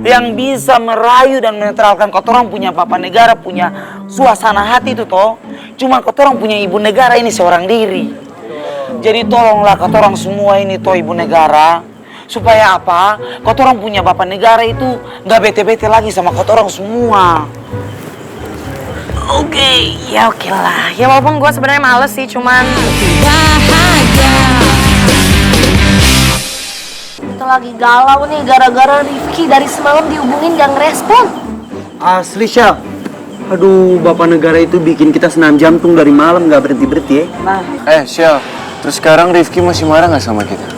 yang bisa merayu dan menetralkan kotorang punya papa negara punya suasana hati itu toh. Cuma kotorang punya ibu negara ini seorang diri. Jadi tolonglah kotorang semua ini toh ibu negara. Supaya apa? Kotorang punya bapak negara itu nggak bete-bete lagi sama kotorang semua. Oke, ya oke lah. Ya walaupun gue sebenarnya males sih, cuman Bahagia. Kita lagi galau nih gara-gara Rifki dari semalam dihubungin gak ngerespon. Asli Syah. Aduh, bapak negara itu bikin kita senam jantung dari malam gak berhenti-berhenti ya. Nah, Syah, terus sekarang Rifki masih marah nggak sama kita?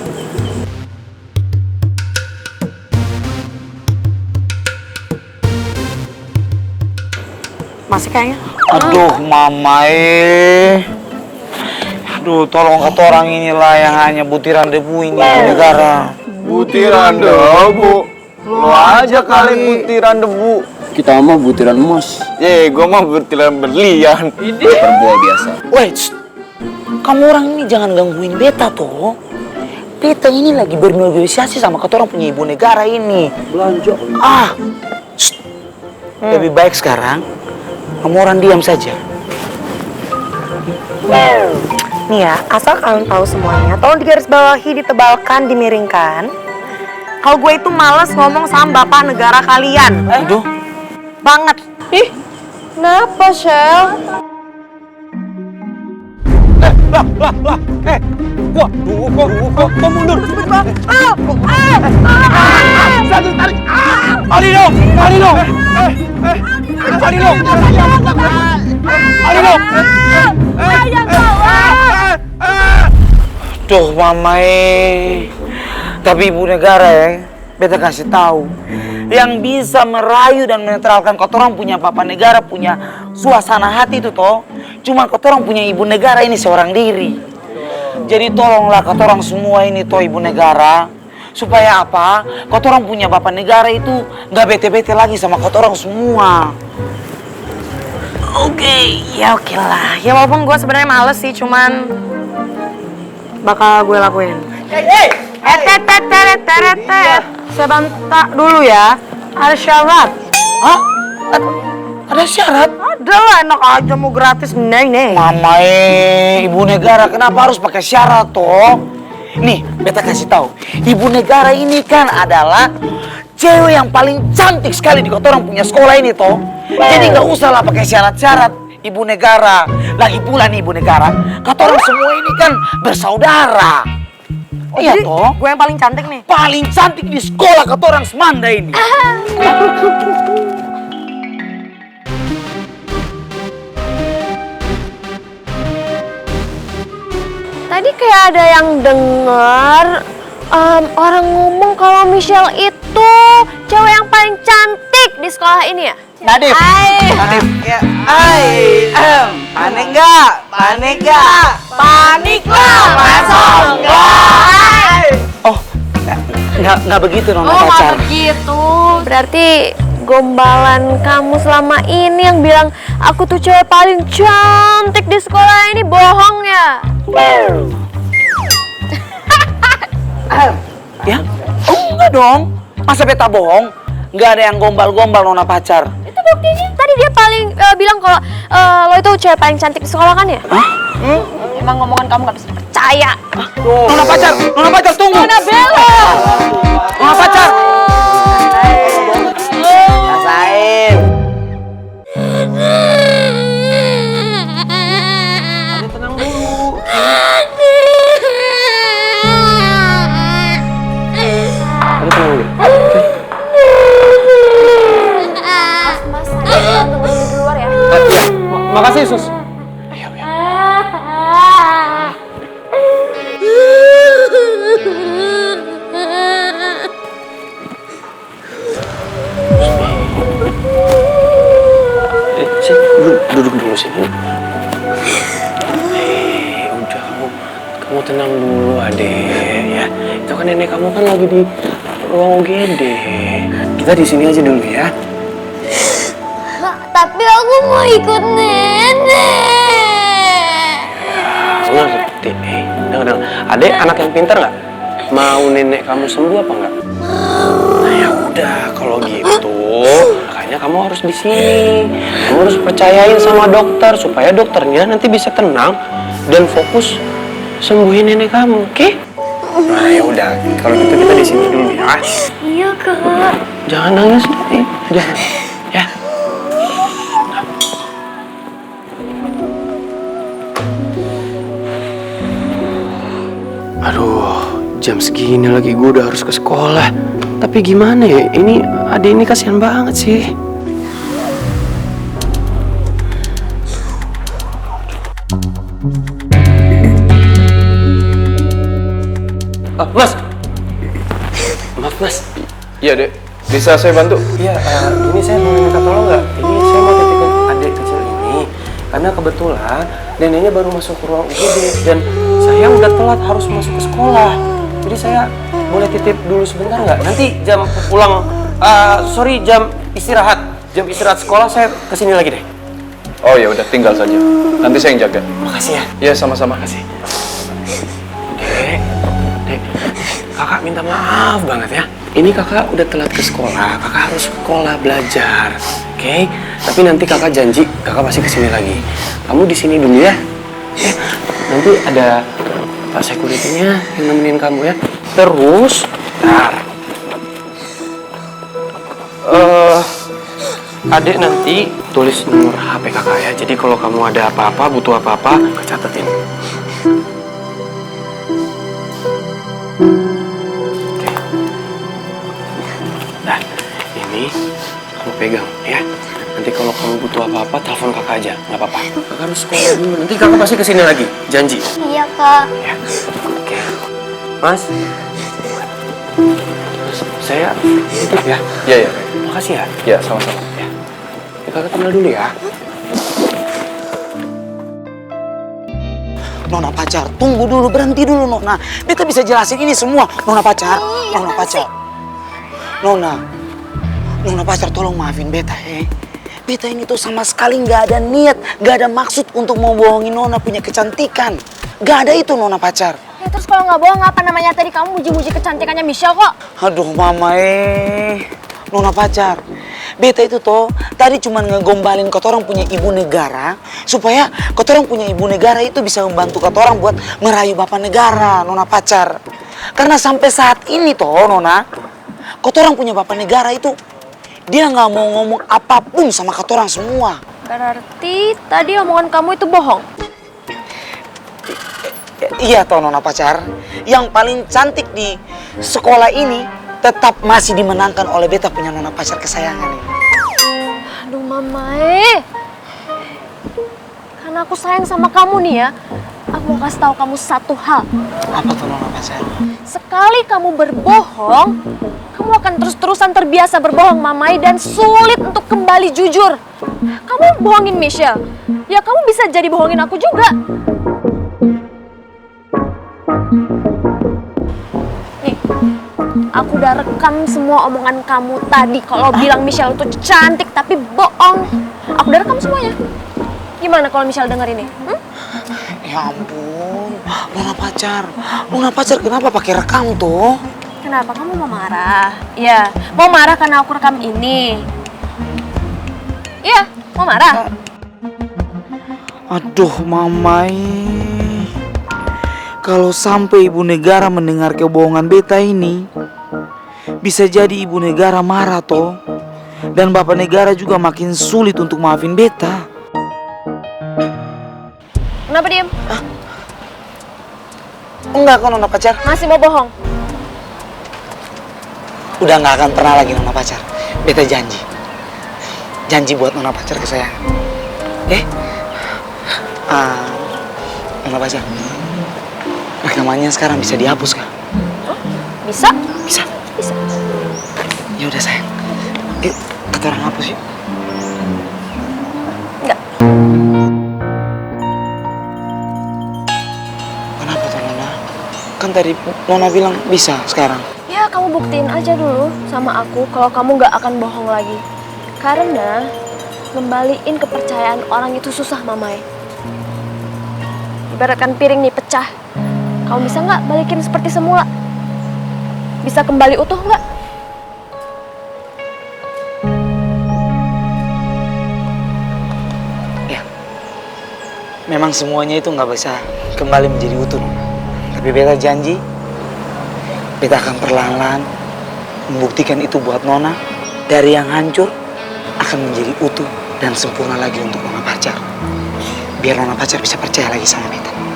masih kayaknya. aduh mama aduh tolong kotorang inilah yang hanya butiran debu ini ibu negara. Butiran debu? Lo aja kali butiran debu. Kita mah butiran emas. Gua mah butiran berlian. Perbuah biasa. Wait, kamu orang ini jangan gangguin beta toh. Beta ini lagi bernegosiasi sama kotorang punya ibu negara ini. Belanja. Lebih baik sekarang kamu orang diam saja. Nih ya, asal kalian tahu semuanya, tolong digarisbawahi, ditebalkan, dimiringkan. Kalau gue itu males ngomong sama bapak negara kalian. Aduh, Banget. Ih, kenapa Shell? kok mundur? Satu tarik. Alino. Duh mamae. Tapi ibu negara ya, beta kasih tahu. Yang bisa merayu dan menetralkan kotorang punya papa negara punya suasana hati itu toh. Cuma kotorang punya ibu negara ini seorang diri. Jadi tolonglah kotorang semua ini toh ibu negara. Supaya apa? Kotorang punya bapak negara itu nggak bete-bete lagi sama kotorang semua. Oke, ya oke lah. Ya walaupun gue sebenarnya males sih, cuman bakal gue lakuin. Sebentar dulu ya. Ada syarat. Hah? Ada syarat? Ada lah, enak aja mau gratis nih. Mamae, ibu negara kenapa harus pakai syarat toh? Nih, beta kasih tahu. Ibu negara ini kan adalah cewek yang paling cantik sekali di kotorang punya sekolah ini toh. Jadi nggak usah lah pakai syarat-syarat ibu negara. Lagi pula nih ibu negara, kotorang semua ini kan bersaudara. Oh iya Jadi, toh? gue yang paling cantik nih. Paling cantik di sekolah kotorang semanda ini. Tadi kayak ada yang denger orang ngomong kalau Michelle itu cewek yang paling cantik di sekolah ini ya? Nadif. Nadif. Ya. Panik nggak? Panik lah, masa enggak? Oh, nggak begitu Nona pacar. Begitu. Berarti gombalan kamu selama ini yang bilang aku tuh cewek paling cantik di sekolah ini bohong ya? Ya? Oh, enggak dong. Masa beta bohong? Nggak ada yang gombal-gombal Nona pacar. Itu buktinya. Tadi dia paling bilang kalau lo itu cewek paling cantik di sekolah kan ya? Hah? Emang ngomongan kamu gak bisa percaya. Nona pacar tunggu. Nona Bella. Nona pacar. Rasain. Tenang dulu. Mas, ada tunggu di luar ya. Iya, makasih Sus. Duduk dulu sini. Udah kamu tenang dulu adek ya. Itu kan nenek kamu kan lagi di ruang UGD. Kita di sini aja dulu ya. Tapi aku mau ikut nenek. Ngerti. Dengar. Adek anak yang pintar nggak? Mau nenek kamu sembuh apa nggak? Nah ya udah kalau gitu harus di sini. Kamu harus percayain sama dokter supaya dokternya nanti bisa tenang dan fokus sembuhin nenek kamu, oke? Nah ya udah, kalau gitu kita di sini dulu ya. Iya kak. Jangan nangis, jangan. Ya. Aduh, jam segini lagi gue udah harus ke sekolah. Tapi gimana ya? Ini adik ini kasihan banget sih. Mas. Maaf, Mas. Iya, Dek. Bisa saya bantu? Iya, ini saya mau minta tolong nggak? Ini saya mau titipin adik kecil ini. Karena kebetulan neneknya baru masuk ke ruang UGD dan saya udah telat harus masuk ke sekolah. Jadi saya boleh titip dulu sebentar nggak? Nanti jam pulang, jam istirahat. Jam istirahat sekolah saya kesini lagi deh. Oh ya udah, tinggal saja. Nanti saya yang jaga. Makasih ya. Iya, sama-sama. Makasih. Dek, kakak minta maaf banget ya. Ini kakak udah telat ke sekolah, kakak harus ke sekolah belajar, oke? Tapi nanti kakak janji, kakak pasti kesini lagi. Kamu di sini dulu ya. Nanti ada Pak Security-nya yang nemenin kamu ya. Terus, adek nanti tulis nomor HP kakak ya. Jadi kalau kamu ada apa-apa, butuh apa-apa, kecatetin. Nah, ini kamu pegang ya. Nanti kalau kamu butuh apa-apa, telepon kakak aja, nggak apa-apa. Kakak harus sekolah dulu. Nanti kakak pasti kesini lagi, janji. Iya kak. Ya, oke. Mas, saya titip ya. Iya, iya. Makasih ya. Iya, sama-sama. Ya, kakak kenal dulu ya. Nona pacar, tunggu dulu, berhenti dulu Nona. Beta bisa jelasin ini semua. Nona pacar, Nona pacar. Nona pacar tolong maafin beta Beta ini tuh sama sekali nggak ada niat, nggak ada maksud untuk mau bohongin Nona punya kecantikan. Nggak ada itu Nona pacar. Ya terus kalau nggak bohong apa namanya tadi kamu muji-muji kecantikannya Michelle kok? Aduh mama Nona pacar, beta itu toh tadi cuma ngegombalin kotorang punya ibu negara supaya kotorang punya ibu negara itu bisa membantu kotorang buat merayu bapak negara, Nona pacar. Karena sampai saat ini toh Nona, kotorang punya bapak negara itu dia nggak mau ngomong apapun sama kotorang semua. Berarti tadi omongan kamu itu bohong? Iya toh Nona pacar, yang paling cantik di sekolah ini tetap masih dimenangkan oleh beta punya Nona pacar kesayangan ini. Aduh mama karena aku sayang sama kamu nih ya, aku mau kasih tahu kamu satu hal. Apa tuh Nona pacar? Sekali kamu berbohong, kamu akan terus-terusan terbiasa berbohong Mamai dan sulit untuk kembali jujur. Kamu bohongin Michelle, ya kamu bisa jadi bohongin aku juga. Nih, aku udah rekam semua omongan kamu tadi kalau bilang Michelle itu cantik tapi bohong. Aku udah rekam semuanya. Gimana kalau Michelle denger ini? Ya ampun, Nona pacar kenapa pakai rekam tuh? Kenapa kamu mau marah? Iya, mau marah karena aku rekam ini. Iya, mau marah. Aduh mamai, kalau sampai ibu negara mendengar kebohongan beta ini, bisa jadi ibu negara marah toh. Dan bapak negara juga makin sulit untuk maafin beta. Kenapa diem? Enggak kok Nona pacar, Masih mau bohong? udah nggak akan pernah lagi Nona pacar. Beta janji, janji buat Nona pacar kesayangan. Nona pacar, rekamannya sekarang bisa dihapus kah? Bisa? Bisa. Bisa. Ya udah sayang, yuk kita orang hapus yuk. Enggak. Kenapa tuh Nona? Kan tadi Nona bilang bisa sekarang. Ya kamu buktiin aja dulu sama aku kalau kamu gak akan bohong lagi. Karena ngembaliin kepercayaan orang itu susah Mamai. Ibaratkan piring nih pecah, kamu bisa nggak balikin seperti semula? Bisa kembali utuh nggak? memang semuanya itu nggak bisa kembali menjadi utuh, Nona. Tapi beta janji, beta akan perlahan-lahan membuktikan itu buat Nona. Dari yang hancur akan menjadi utuh dan sempurna lagi untuk Nona pacar. Biar Nona pacar bisa percaya lagi sama beta.